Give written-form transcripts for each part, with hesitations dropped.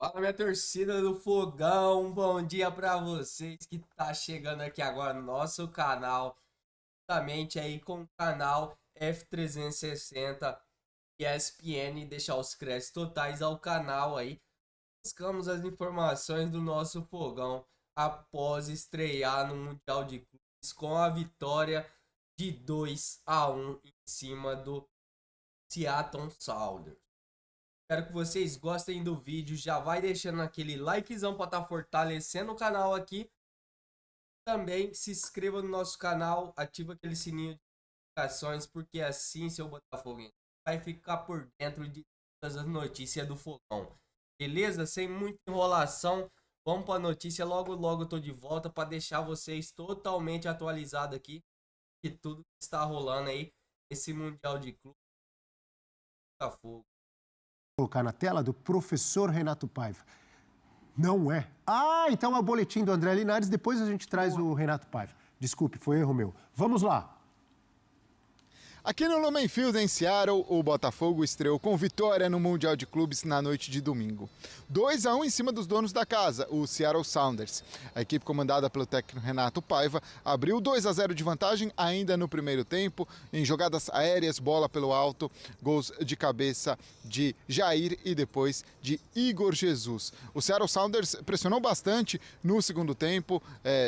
Fala, minha torcida do Fogão, bom dia pra vocês que tá chegando aqui agora no nosso canal, juntamente aí com o canal F360 ESPN, deixar os créditos totais ao canal aí. Buscamos as informações do nosso Fogão após estrear no Mundial de Clubes com a vitória de 2-1 em cima do Seattle Sounders. Espero que vocês gostem do vídeo. Já vai deixando aquele likezão para estar fortalecendo o canal aqui. Também se inscreva no nosso canal, ativa aquele sininho de notificações, porque assim seu Botafogo vai ficar por dentro de todas as notícias do Fogão. Beleza? Sem muita enrolação, vamos para a notícia. Logo, logo eu tô de volta para deixar vocês totalmente atualizados aqui de tudo que está rolando aí nesse Mundial de Clube Botafogo. Colocar na tela do professor Renato Paiva. Não é. Ah, então é o boletim do André Linares, depois a gente traz o Renato Paiva. Desculpe, foi erro meu. Vamos lá. Aqui no Lumen Field, em Seattle, o Botafogo estreou com vitória no Mundial de Clubes na noite de domingo. 2-1 em cima dos donos da casa, o Seattle Sounders. A equipe comandada pelo técnico Renato Paiva abriu 2-0 de vantagem ainda no primeiro tempo, em jogadas aéreas, bola pelo alto, gols de cabeça de Jair e depois de Igor Jesus. O Seattle Sounders pressionou bastante no segundo tempo,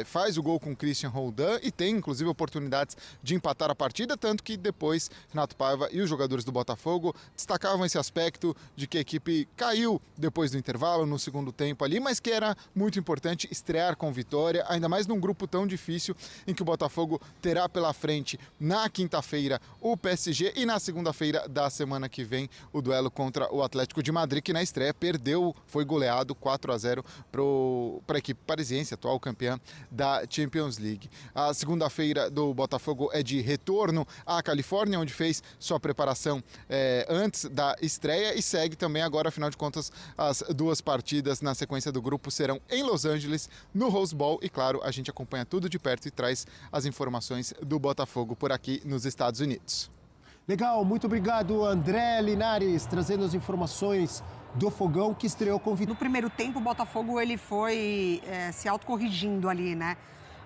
faz o gol com Christian Roldan e tem inclusive oportunidades de empatar a partida, tanto que depois Renato Paiva e os jogadores do Botafogo destacavam esse aspecto de que a equipe caiu depois do intervalo, no segundo tempo ali, mas que era muito importante estrear com vitória, ainda mais num grupo tão difícil em que o Botafogo terá pela frente na quinta-feira o PSG e na segunda-feira da semana que vem o duelo contra o Atlético de Madrid, que na estreia perdeu, foi goleado 4-0 para a equipe parisiense, atual campeã da Champions League. A segunda-feira do Botafogo é de retorno à Califórnia, onde fez sua preparação antes da estreia e segue também agora, afinal de contas, as duas partidas na sequência do grupo serão em Los Angeles, no Rose Bowl, e claro, a gente acompanha tudo de perto e traz as informações do Botafogo por aqui nos Estados Unidos. Legal, muito obrigado, André Linares, trazendo as informações do Fogão que estreou com vitória. No primeiro tempo, o Botafogo ele foi se autocorrigindo ali, né?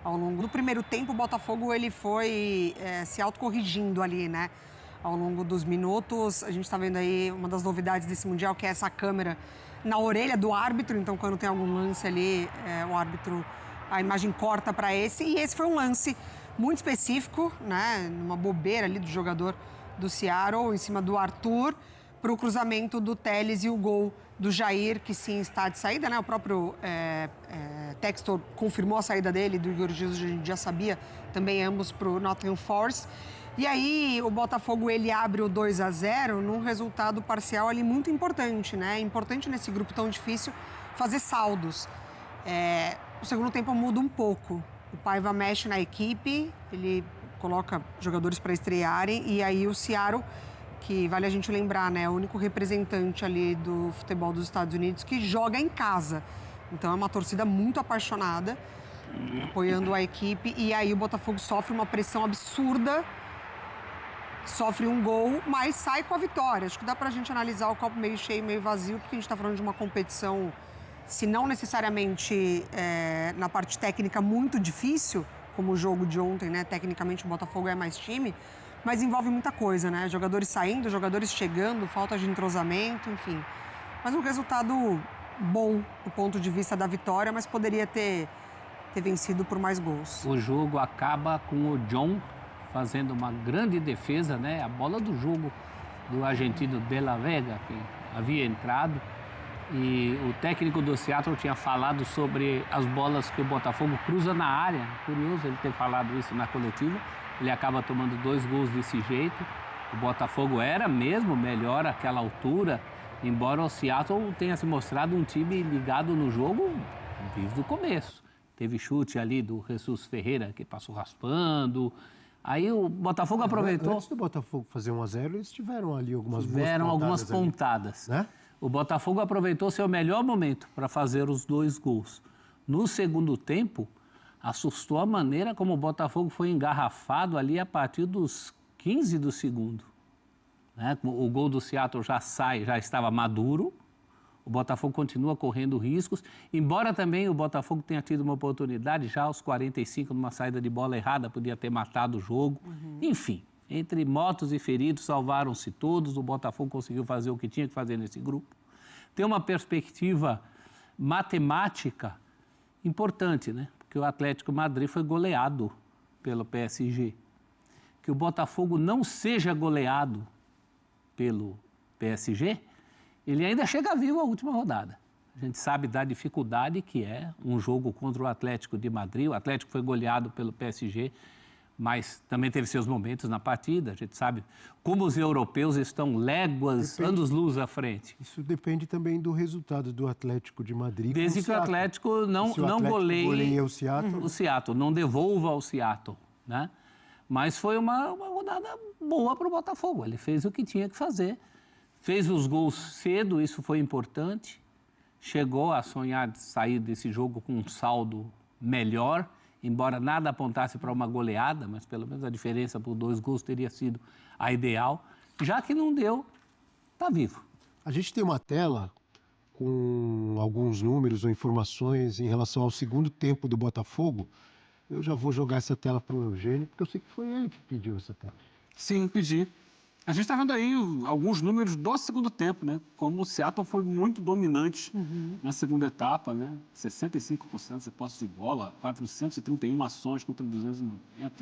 Ao longo do primeiro tempo, o Botafogo ele foi se autocorrigindo ali, né? Ao longo dos minutos, a gente está vendo aí uma das novidades desse Mundial, que é essa câmera na orelha do árbitro. Então, quando tem algum lance ali, o árbitro, a imagem corta para esse. E esse foi um lance muito específico, né? Uma bobeira ali do jogador do Seattle, em cima do Arthur, para o cruzamento do Telles e o gol do Jair, que sim está de saída, né? O próprio Textor confirmou a saída dele, do Igor Jesus, a gente já sabia, também ambos para o Nottingham Forest. E aí o Botafogo ele abre o 2-0 num resultado parcial ali muito importante, né? Importante nesse grupo tão difícil fazer saldos. O segundo tempo muda um pouco. O Paiva mexe na equipe, ele coloca jogadores para estrearem e aí o Seattle, que vale a gente lembrar, né, é o único representante ali do futebol dos Estados Unidos que joga em casa. Então é uma torcida muito apaixonada, apoiando a equipe. E aí o Botafogo sofre uma pressão absurda, sofre um gol, mas sai com a vitória. Acho que dá pra gente analisar o copo meio cheio, meio vazio, porque a gente tá falando de uma competição, se não necessariamente na parte técnica muito difícil, como o jogo de ontem, né? Tecnicamente o Botafogo é mais time, mas envolve muita coisa, né? Jogadores saindo, jogadores chegando, falta de entrosamento, enfim. Mas um resultado bom do ponto de vista da vitória, mas poderia ter vencido por mais gols. O jogo acaba com o John fazendo uma grande defesa, né? A bola do jogo do argentino De La Vega, que havia entrado. E o técnico do Seattle tinha falado sobre as bolas que o Botafogo cruza na área. Curioso ele ter falado isso na coletiva. Ele acaba tomando 2 gols desse jeito. O Botafogo era mesmo melhor àquela altura, embora o Seattle tenha se mostrado um time ligado no jogo desde o começo. Teve chute ali do Jesus Ferreira, que passou raspando. Aí o Botafogo aproveitou... Antes do Botafogo fazer 1-0, eles tiveram ali algumas pontadas. Né? O Botafogo aproveitou seu melhor momento para fazer os 2 gols. No segundo tempo, assustou a maneira como o Botafogo foi engarrafado ali a partir dos 15 do segundo. Né? O gol do Seattle já estava maduro. O Botafogo continua correndo riscos, embora também o Botafogo tenha tido uma oportunidade já aos 45, numa saída de bola errada, podia ter matado o jogo. Enfim, entre mortos e feridos, salvaram-se todos, o Botafogo conseguiu fazer o que tinha que fazer nesse grupo. Tem uma perspectiva matemática importante, né? Porque o Atlético Madrid foi goleado pelo PSG. Que o Botafogo não seja goleado pelo PSG, ele ainda chega vivo à última rodada. A gente sabe da dificuldade que é um jogo contra o Atlético de Madrid. O Atlético foi goleado pelo PSG, mas também teve seus momentos na partida. A gente sabe como os europeus estão léguas, anos-luz à frente. Isso depende também do resultado do Atlético de Madrid. Desde que o Atlético não goleie o Seattle. O Seattle, não devolva ao Seattle, né? Mas foi uma rodada boa para o Botafogo. Ele fez o que tinha que fazer. Fez os gols cedo, isso foi importante. Chegou a sonhar de sair desse jogo com um saldo melhor, embora nada apontasse para uma goleada, mas pelo menos a diferença por 2 gols teria sido a ideal. Já que não deu, está vivo. A gente tem uma tela com alguns números ou informações em relação ao segundo tempo do Botafogo. Eu já vou jogar essa tela para o Eugênio, porque eu sei que foi ele que pediu essa tela. Sim, pedi. A gente está vendo aí alguns números do segundo tempo, né? Como o Seattle foi muito dominante na segunda etapa, né? 65% de posse de bola, 431 ações contra 290.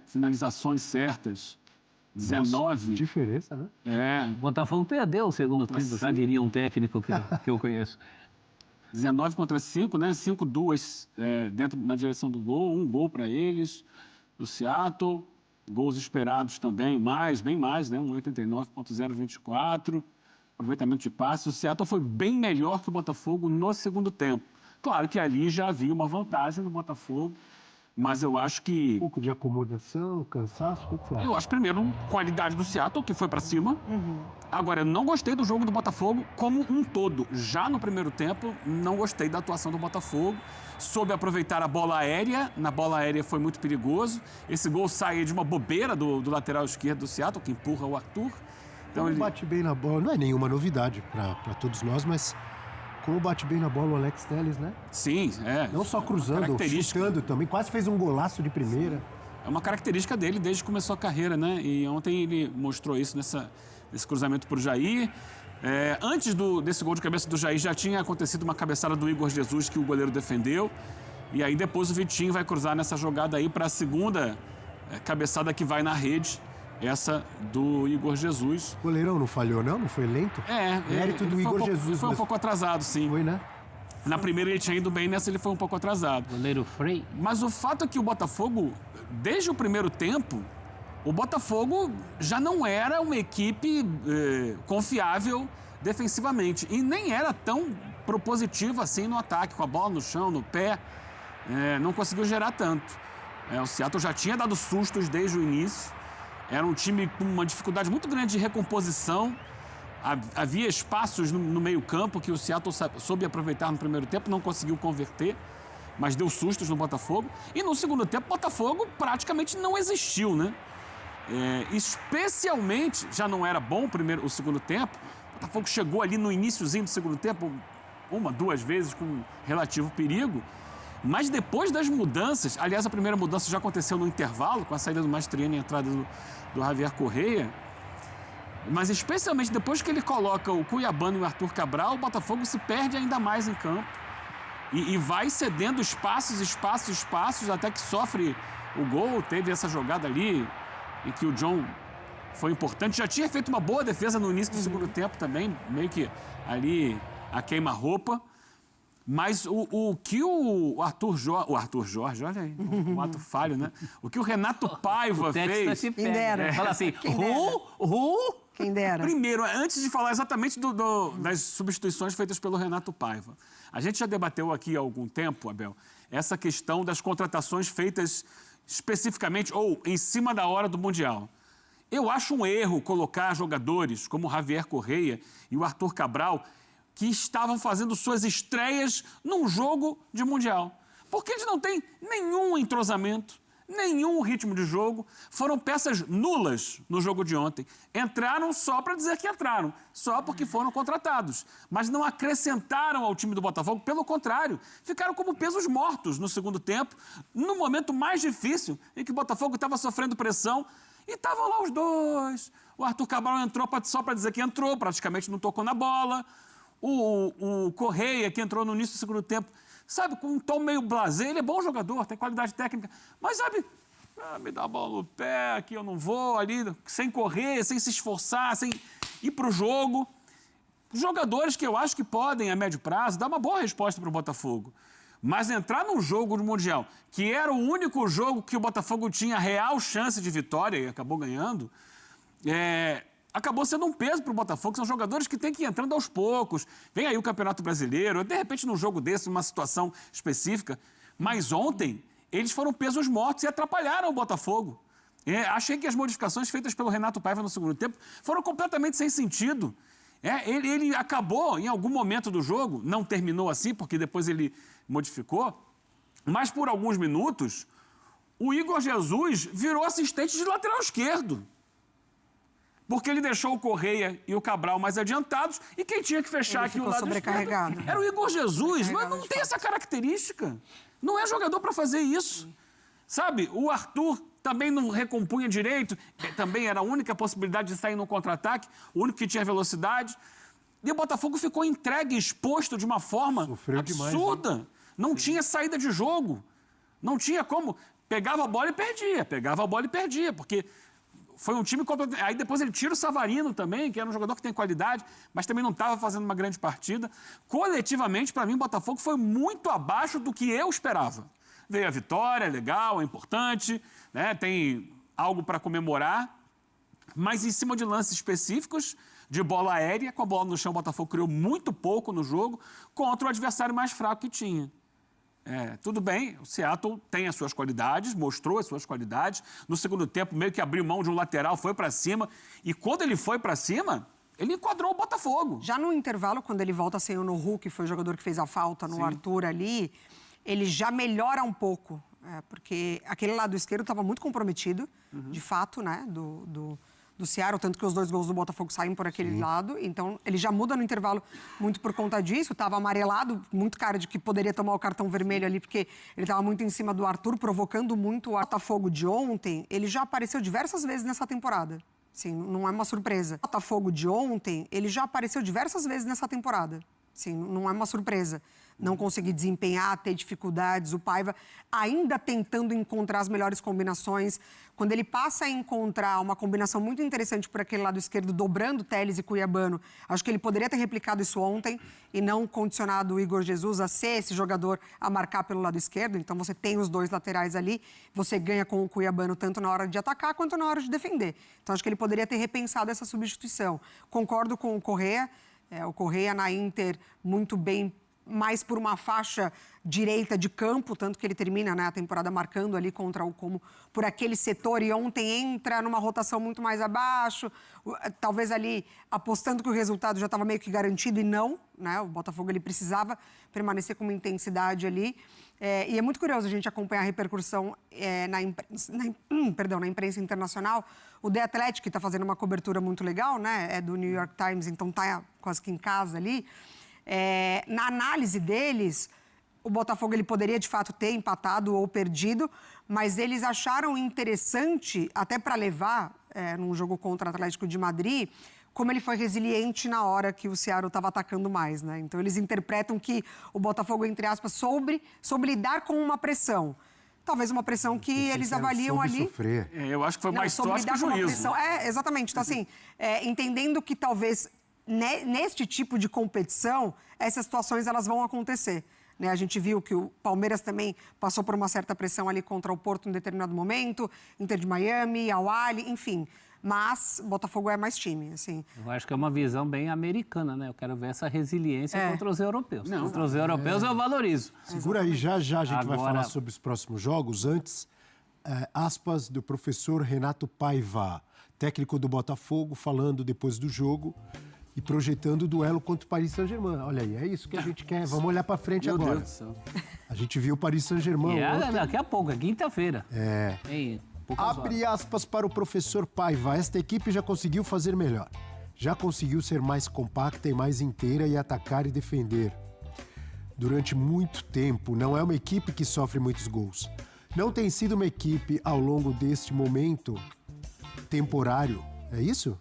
Finalizações certas, 19. Nossa, diferença, né? O Botafogo perdeu o segundo tempo, já diria um técnico que eu conheço. 19 contra 5, né? 5-2 dentro na direção do gol, 1 gol para eles, do Seattle. Gols esperados também, bem mais, né? 1,89,024. Aproveitamento de passe. O Seattle foi bem melhor que o Botafogo no segundo tempo. Claro que ali já havia uma vantagem do Botafogo, mas eu acho que... Um pouco de acomodação, cansaço, o que você acha? Eu acho, primeiro, qualidade do Seattle, que foi para cima. Agora, eu não gostei do jogo do Botafogo como um todo. Já no primeiro tempo, não gostei da atuação do Botafogo. Soube aproveitar a bola aérea. Na bola aérea foi muito perigoso. Esse gol sai de uma bobeira do lateral esquerdo do Seattle, que empurra o Arthur. Então ele bate bem na bola. Não é nenhuma novidade para todos nós, mas como bate bem na bola o Alex Telles, né? Sim, Não só cruzando, chutando também. Quase fez um golaço de primeira. É uma característica dele desde que começou a carreira, né? E ontem ele mostrou isso nesse cruzamento para o Jair. Antes desse gol de cabeça do Jair, já tinha acontecido uma cabeçada do Igor Jesus que o goleiro defendeu. E aí depois o Vitinho vai cruzar nessa jogada aí para a segunda cabeçada que vai na rede. Essa do Igor Jesus. O goleirão não falhou, não? Não foi lento? Mérito do Igor Jesus. Ele foi um pouco atrasado, sim. Foi, né? Na primeira ele tinha ido bem, nessa ele foi um pouco atrasado. Goleiro Frei. Mas o fato é que o Botafogo, desde o primeiro tempo, o Botafogo já não era uma equipe confiável defensivamente. E nem era tão propositiva assim no ataque, com a bola no chão, no pé. Não conseguiu gerar tanto. O Seattle já tinha dado sustos desde o início. Era um time com uma dificuldade muito grande de recomposição. Havia espaços no meio-campo que o Seattle soube aproveitar no primeiro tempo, não conseguiu converter, mas deu sustos no Botafogo. E no segundo tempo, o Botafogo praticamente não existiu, né? Especialmente, já não era bom o segundo tempo. O Botafogo chegou ali no iniciozinho do segundo tempo, 1, 2 vezes com relativo perigo. Mas depois das mudanças, aliás, a primeira mudança já aconteceu no intervalo, com a saída do Mastroianni e a entrada do Javier Correia. Mas especialmente depois que ele coloca o Cuiabano e o Arthur Cabral, o Botafogo se perde ainda mais em campo. E vai cedendo espaços, até que sofre o gol. Teve essa jogada ali, em que o John foi importante. Já tinha feito uma boa defesa no início do segundo tempo também, meio que ali a queima-roupa. Mas o que o Arthur Jorge, olha aí, um ato falho, né? O que o Renato Paiva fez... Quem dera. Fala assim, Quem dera. Primeiro, antes de falar exatamente das substituições feitas pelo Renato Paiva, a gente já debateu aqui há algum tempo, Abel, essa questão das contratações feitas especificamente ou em cima da hora do Mundial. Eu acho um erro colocar jogadores como o Javier Correia e o Arthur Cabral que estavam fazendo suas estreias num jogo de Mundial. Porque eles não têm nenhum entrosamento, nenhum ritmo de jogo, foram peças nulas no jogo de ontem. Entraram só para dizer que entraram, só porque foram contratados, mas não acrescentaram ao time do Botafogo, pelo contrário, ficaram como pesos mortos no segundo tempo, no momento mais difícil, em que o Botafogo estava sofrendo pressão, e estavam lá os dois. O Arthur Cabral entrou só para dizer que entrou, praticamente não tocou na bola. O Correia, que entrou no início do segundo tempo, sabe, com um tom meio blasé, ele é bom jogador, tem qualidade técnica, mas, sabe, me dá a bola no pé, aqui eu não vou, ali, sem correr, sem se esforçar, sem ir para o jogo. Jogadores que eu acho que podem, a médio prazo, dar uma boa resposta para o Botafogo. Mas entrar num jogo do Mundial, que era o único jogo que o Botafogo tinha real chance de vitória e acabou ganhando, acabou sendo um peso para o Botafogo. São jogadores que têm que ir entrando aos poucos. Vem aí o Campeonato Brasileiro, de repente num jogo desse, numa situação específica. Mas ontem, eles foram pesos mortos e atrapalharam o Botafogo. Achei que as modificações feitas pelo Renato Paiva no segundo tempo foram completamente sem sentido. Ele acabou, em algum momento do jogo, não terminou assim, porque depois ele modificou, mas por alguns minutos, o Igor Jesus virou assistente de lateral esquerdo. Porque ele deixou o Correia e o Cabral mais adiantados e quem tinha que fechar aqui o lado esquerdo era o Igor Jesus, mas não tem essa característica. Não é jogador para fazer isso. Sabe, o Arthur também não recompunha direito, também era a única possibilidade de sair no contra-ataque, o único que tinha velocidade. E o Botafogo ficou entregue, exposto de uma forma absurda. Demais, não tinha saída de jogo. Não tinha como. Pegava a bola e perdia, porque foi um time... Aí depois ele tira o Savarino também, que era um jogador que tem qualidade, mas também não estava fazendo uma grande partida. Coletivamente, para mim, o Botafogo foi muito abaixo do que eu esperava. Veio a vitória, legal, é importante, né? Tem algo para comemorar, mas em cima de lances específicos, de bola aérea, com a bola no chão, o Botafogo criou muito pouco no jogo contra o adversário mais fraco que tinha. Tudo bem, o Seattle tem as suas qualidades, mostrou as suas qualidades. No segundo tempo, meio que abriu mão de um lateral, foi para cima. E quando ele foi para cima, ele enquadrou o Botafogo. Já no intervalo, quando ele volta sem o Nohu, que foi o jogador que fez a falta no Arthur ali, ele já melhora um pouco. Porque aquele lado esquerdo estava muito comprometido, de fato, né, do Seattle, tanto que os 2 gols do Botafogo saem por aquele lado. Então, ele já muda no intervalo muito por conta disso. Estava amarelado, muito cara de que poderia tomar o cartão vermelho ali, porque ele estava muito em cima do Arthur, provocando muito o Botafogo de ontem. Ele já apareceu diversas vezes nessa temporada. Sim, não é uma surpresa. O Botafogo de ontem, ele já apareceu diversas vezes nessa temporada. Sim, não é uma surpresa. Não conseguir desempenhar, ter dificuldades. O Paiva ainda tentando encontrar as melhores combinações. Quando ele passa a encontrar uma combinação muito interessante por aquele lado esquerdo, dobrando Telles e Cuiabano, acho que ele poderia ter replicado isso ontem e não condicionado o Igor Jesus a ser esse jogador a marcar pelo lado esquerdo. Então você tem os 2 laterais ali, você ganha com o Cuiabano tanto na hora de atacar quanto na hora de defender. Então acho que ele poderia ter repensado essa substituição. Concordo com o Correia. O Correia na Inter muito bem, mais por uma faixa direita de campo, tanto que ele termina, né, a temporada marcando ali contra o Como por aquele setor e ontem entra numa rotação muito mais abaixo, talvez ali apostando que o resultado já estava meio que garantido e não, né, o Botafogo ele precisava permanecer com uma intensidade ali. E é muito curioso a gente acompanhar a repercussão na imprensa internacional. O The Athletic está fazendo uma cobertura muito legal, né, é do New York Times, então está quase que em casa ali. Na análise deles, o Botafogo ele poderia de fato ter empatado ou perdido, mas eles acharam interessante, até para levar num jogo contra o Atlético de Madrid, como ele foi resiliente na hora que o Seattle estava atacando mais, né? Então eles interpretam que o Botafogo, entre aspas, soube lidar com uma pressão. Talvez uma pressão que eles avaliam ali. Sofrer. Eu acho que foi mais sorte que juízo. Exatamente. Então, assim, entendendo que talvez neste tipo de competição, essas situações elas vão acontecer. Né? A gente viu que o Palmeiras também passou por uma certa pressão ali contra o Porto em determinado momento, Inter de Miami, Al Ahly, enfim. Mas Botafogo é mais time, assim. Eu acho que é uma visão bem americana, né? Eu quero ver essa resiliência contra os europeus. Contra os europeus eu valorizo. Segura aí, já a gente vai falar sobre os próximos jogos. Antes, aspas do professor Renato Paiva, técnico do Botafogo, falando depois do jogo e projetando o duelo contra o Paris Saint-Germain. Olha aí, é isso que a gente quer. Vamos olhar para frente agora. Meu Deus do céu. gente viu o Paris Saint-Germain ontem. Daqui a pouco, é quinta-feira. É. Tem poucas horas. Abre aspas para o professor Paiva. Esta equipe já conseguiu fazer melhor. Já conseguiu ser mais compacta e mais inteira e atacar e defender. Durante muito tempo, não é uma equipe que sofre muitos gols. Não tem sido uma equipe ao longo deste momento temporário. É isso?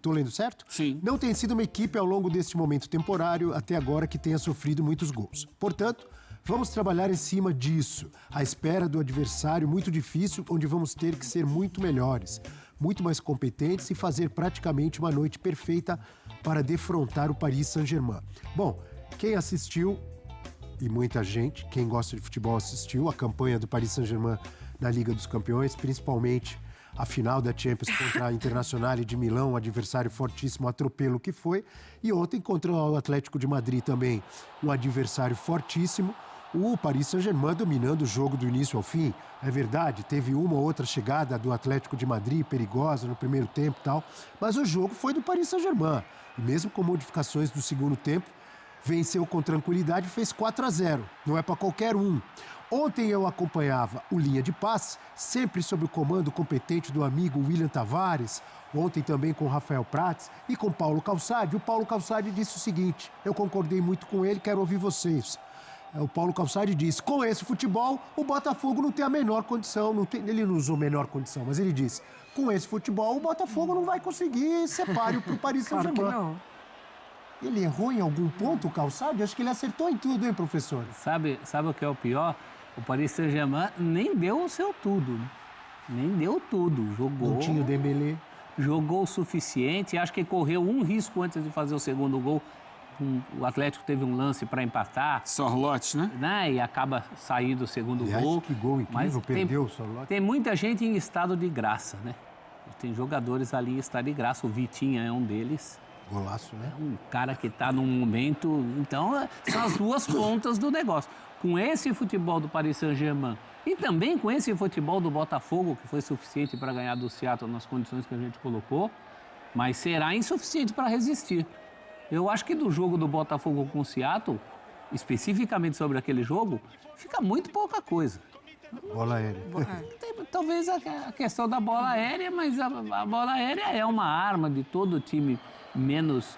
Tô lendo certo? Sim. Não tem sido uma equipe ao longo deste momento temporário até agora que tenha sofrido muitos gols. Portanto, vamos trabalhar em cima disso, à espera do adversário muito difícil, onde vamos ter que ser muito melhores, muito mais competentes e fazer praticamente uma noite perfeita para defrontar o Paris Saint-Germain. Bom, quem assistiu, e muita gente, quem gosta de futebol assistiu, a campanha do Paris Saint-Germain na Liga dos Campeões, principalmente a final da Champions contra a Internazionale de Milão, um adversário fortíssimo, atropelo que foi. E ontem contra o Atlético de Madrid também, um adversário fortíssimo. O Paris Saint-Germain dominando o jogo do início ao fim. É verdade, teve uma ou outra chegada do Atlético de Madrid, perigosa no primeiro tempo e tal. Mas o jogo foi do Paris Saint-Germain. E mesmo com modificações do segundo tempo, venceu com tranquilidade e fez 4-0. Não é para qualquer um. Ontem eu acompanhava o Linha de Passe, sempre sob o comando competente do amigo William Tavares, ontem também com o Rafael Prats e com Paulo Calçade. O Paulo Calçade disse o seguinte, eu concordei muito com ele, quero ouvir vocês. O Paulo Calçade disse, com esse futebol, o Botafogo não tem a menor condição, ele não usou menor condição, mas ele disse, com esse futebol, o Botafogo não vai conseguir ser páreo pro Paris Saint-Germain. Claro que não. Ele errou em algum ponto, o Calçade? Acho que ele acertou em tudo, hein, professor? Sabe o que é o pior? O Paris Saint-Germain nem deu o seu tudo, né? Nem deu tudo. Jogou. Não tinha o Dembélé. Jogou o suficiente. Acho que correu um risco antes de fazer o segundo gol. O Atlético teve um lance para empatar. Sorlotes, né? E acaba saindo o segundo Aliás, gol. que gol incrível, perdeu o Sorlote. Tem muita gente em estado de graça, né? Tem jogadores ali em estado de graça. O Vitinha é um deles. Golaço, né? Um cara que está num momento... Então, são as duas pontas do negócio. Com esse futebol do Paris Saint-Germain e também com esse futebol do Botafogo, que foi suficiente para ganhar do Seattle nas condições que a gente colocou, mas será insuficiente para resistir. Eu acho que do jogo do Botafogo com o Seattle, especificamente sobre aquele jogo, fica muito pouca coisa. Bola aérea. Talvez a questão da bola aérea, mas a bola aérea é uma arma de todo time menos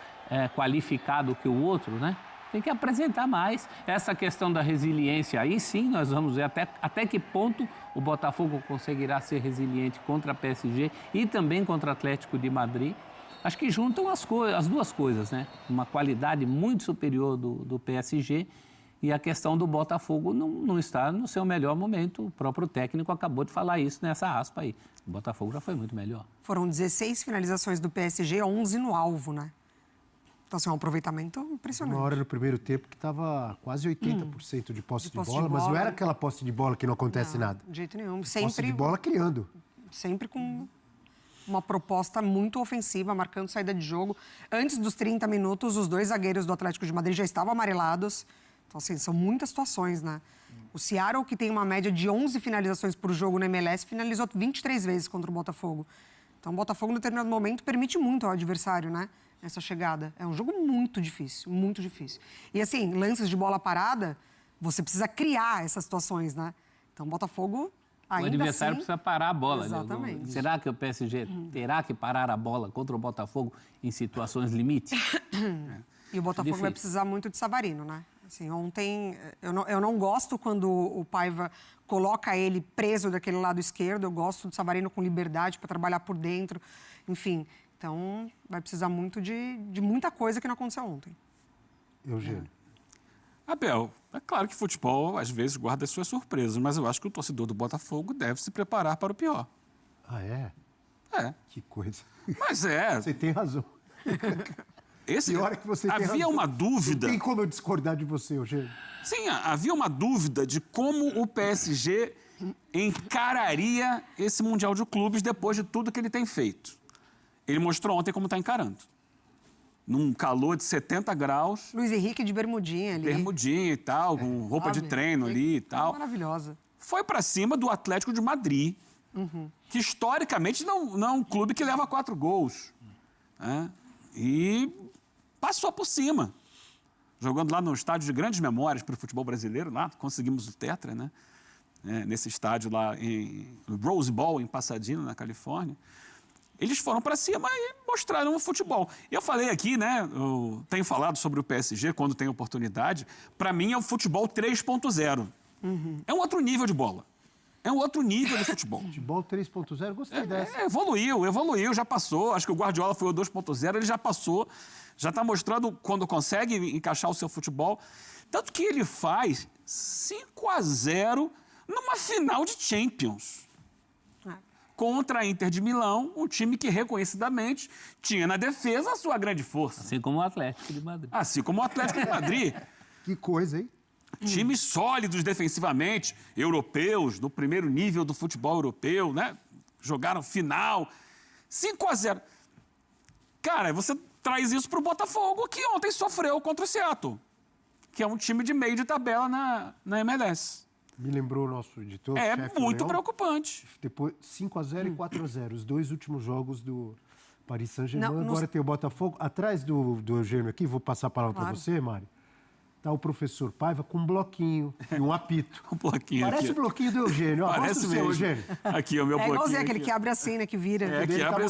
qualificado que o outro, né? Tem que apresentar mais. Essa questão da resiliência aí, sim, nós vamos ver até que ponto o Botafogo conseguirá ser resiliente contra a PSG e também contra o Atlético de Madrid. Acho que juntam as duas coisas, né? Uma qualidade muito superior do PSG e a questão do Botafogo não está no seu melhor momento. O próprio técnico acabou de falar isso nessa aspa aí. O Botafogo já foi muito melhor. Foram 16 finalizações do PSG, 11 no alvo, né? Então, assim, é um aproveitamento impressionante. Uma hora no primeiro tempo que estava quase 80% de posse de bola, mas não era aquela posse de bola que não acontece nada. De jeito nenhum. Posse de bola criando. Sempre com uma proposta muito ofensiva, marcando saída de jogo. Antes dos 30 minutos, os dois zagueiros do Atlético de Madrid já estavam amarelados. Então, assim, são muitas situações, né? O Seattle, que tem uma média de 11 finalizações por jogo na MLS, finalizou 23 vezes contra o Botafogo. Então, o Botafogo, em determinado momento, permite muito ao adversário, né? Essa chegada. É um jogo muito difícil, muito difícil. E, assim, lances de bola parada, você precisa criar essas situações, né? Então, o Botafogo, ainda o adversário assim, precisa parar a bola. Exatamente. Né? Será que o PSG terá que parar a bola contra o Botafogo em situações limite? E o Botafogo vai precisar muito de Savarino, né? Assim, ontem, eu não gosto quando o Paiva coloca ele preso daquele lado esquerdo. Eu gosto do Savarino com liberdade para trabalhar por dentro. Enfim, então vai precisar muito de muita coisa que não aconteceu ontem. Eugênio. Abel, é claro que futebol às vezes guarda as suas surpresas, mas eu acho que o torcedor do Botafogo deve se preparar para o pior. Ah, é? É. Que coisa. Mas é. Você tem razão. Pior é que você tem havia razão. uma dúvida. Não tem como eu discordar de você, Eugênio. Sim, havia uma dúvida de como o PSG encararia esse Mundial de Clubes depois de tudo que ele tem feito. Ele mostrou ontem como está encarando. Num calor de 70 graus. Luiz Henrique de bermudinha ali. Bermudinha e tal, com roupa de treino ali e tal. Maravilhosa. Foi para cima do Atlético de Madrid, que historicamente não é um clube que leva 4 gols. Né? E passou por cima. jogando lá no estádio de grandes memórias para o futebol brasileiro, lá conseguimos o tetra, né? Nesse estádio lá no Rose Bowl, em Pasadena, na Califórnia. Eles foram para cima e mostraram o futebol. Eu falei aqui, né? Eu tenho falado sobre o PSG quando tem oportunidade. Para mim é o futebol 3.0. É um outro nível de bola. É um outro nível de futebol. Futebol 3.0, gostei dessa. Evoluiu, já passou. Acho que o Guardiola foi o 2.0, ele já passou. Já está mostrando quando consegue encaixar o seu futebol. Tanto que ele faz 5-0 numa final de Champions. Contra a Inter de Milão, um time que reconhecidamente tinha na defesa a sua grande força. Assim como o Atlético de Madrid. Assim como o Atlético de Madrid. Que coisa, hein? Times sólidos defensivamente, europeus, do primeiro nível do futebol europeu, né? Jogaram final. 5-0. Cara, você traz isso para o Botafogo, que ontem sofreu contra o Seattle, que é um time de meio de tabela na MLS. Me lembrou o nosso editor. É chefe muito Leão. preocupante. Depois 5-0 e 4-0, os dois últimos jogos do Paris Saint-Germain. Não, Agora tem o Botafogo. Atrás do Eugênio aqui, vou passar a palavra para Claro. você, Mário. Tá o professor Paiva com um bloquinho e um apito. Um bloquinho Parece aqui. o bloquinho do Eugênio. Ó, Parece mostra o seu, mesmo. Eugênio. Aqui, o meu É bloquinho. igualzinho aquele aqui. que abre assim, né? Que vira. É, que Ele tá abre